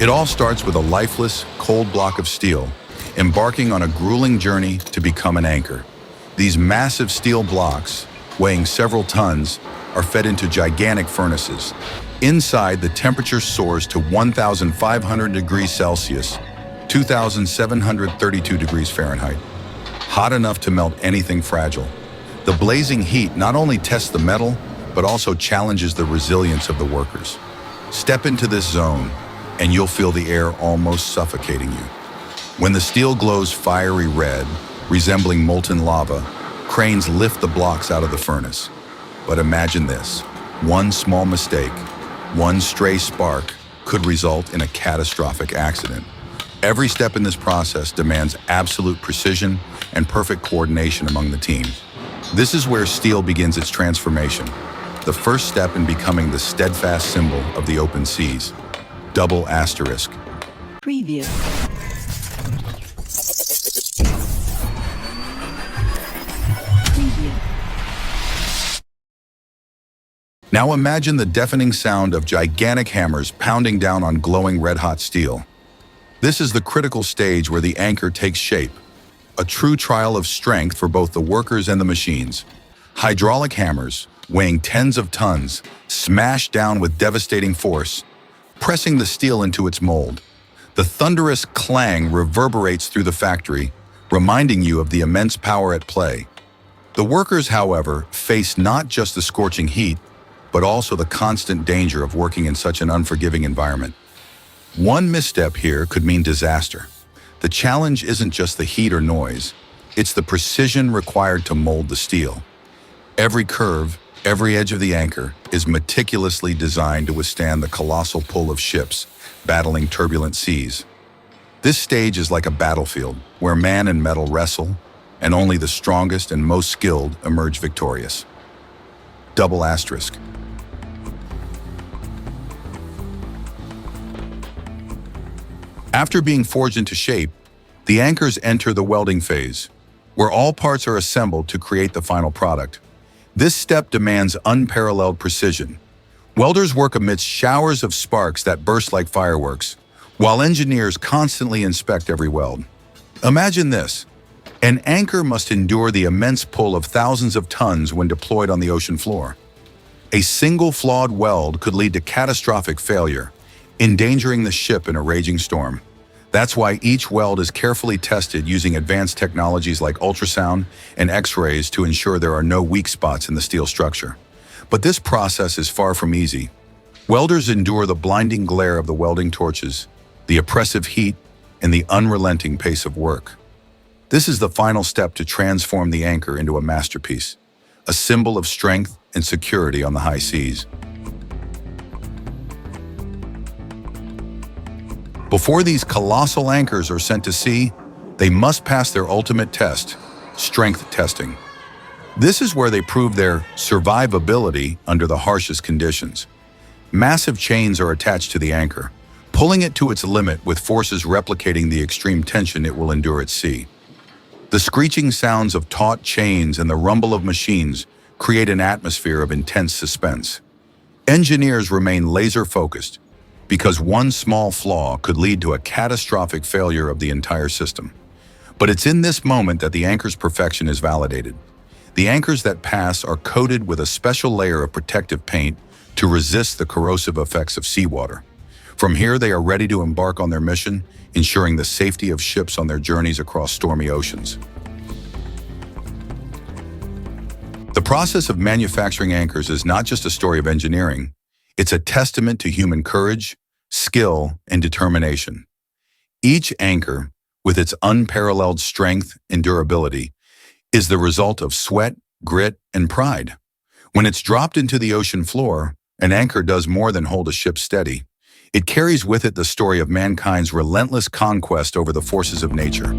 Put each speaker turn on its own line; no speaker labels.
It all starts with a lifeless, cold block of steel, embarking on a grueling journey to become an anchor. These massive steel blocks, weighing several tons, are fed into gigantic furnaces. Inside, the temperature soars to 1,500 degrees Celsius, 2,732 degrees Fahrenheit, hot enough to melt anything fragile. The blazing heat not only tests the metal, but also challenges the resilience of the workers. Step into this zone, and you'll feel the air almost suffocating you. When the steel glows fiery red, resembling molten lava, cranes lift the blocks out of the furnace. But imagine this: one small mistake, one stray spark could result in a catastrophic accident. Every step in this process demands absolute precision and perfect coordination among the team. This is where steel begins its transformation, the first step in becoming the steadfast symbol of the open seas. Double asterisk.
Preview.
Now imagine the deafening sound of gigantic hammers pounding down on glowing red-hot steel. This is the critical stage where the anchor takes shape, a true trial of strength for both the workers and the machines. Hydraulic hammers, weighing tens of tons, smash down with devastating force, pressing the steel into its mold. The thunderous clang reverberates through the factory, reminding you of the immense power at play. The workers, however, face not just the scorching heat, but also the constant danger of working in such an unforgiving environment. One misstep here could mean disaster. The challenge isn't just the heat or noise, it's the precision required to mold the steel. Every curve, every edge of the anchor is meticulously designed to withstand the colossal pull of ships battling turbulent seas. This stage is like a battlefield where man and metal wrestle, and only the strongest and most skilled emerge victorious. Double asterisk. After being forged into shape, the anchors enter the welding phase, where all parts are assembled to create the final product. This step demands unparalleled precision. Welders work amidst showers of sparks that burst like fireworks, while engineers constantly inspect every weld. Imagine this: an anchor must endure the immense pull of thousands of tons when deployed on the ocean floor. A single flawed weld could lead to catastrophic failure, endangering the ship in a raging storm. That's why each weld is carefully tested using advanced technologies like ultrasound and X-rays to ensure there are no weak spots in the steel structure. But this process is far from easy. Welders endure the blinding glare of the welding torches, the oppressive heat, and the unrelenting pace of work. This is the final step to transform the anchor into a masterpiece, a symbol of strength and security on the high seas. Before these colossal anchors are sent to sea, they must pass their ultimate test, strength testing. This is where they prove their survivability under the harshest conditions. Massive chains are attached to the anchor, pulling it to its limit with forces replicating the extreme tension it will endure at sea. The screeching sounds of taut chains and the rumble of machines create an atmosphere of intense suspense. Engineers remain laser-focused, because one small flaw could lead to a catastrophic failure of the entire system. But it's in this moment that the anchor's perfection is validated. The anchors that pass are coated with a special layer of protective paint to resist the corrosive effects of seawater. From here, they are ready to embark on their mission, ensuring the safety of ships on their journeys across stormy oceans. The process of manufacturing anchors is not just a story of engineering. It's a testament to human courage, skill, and determination. Each anchor, with its unparalleled strength and durability, is the result of sweat, grit, and pride. When it's dropped into the ocean floor, an anchor does more than hold a ship steady. It carries with it the story of mankind's relentless conquest over the forces of nature.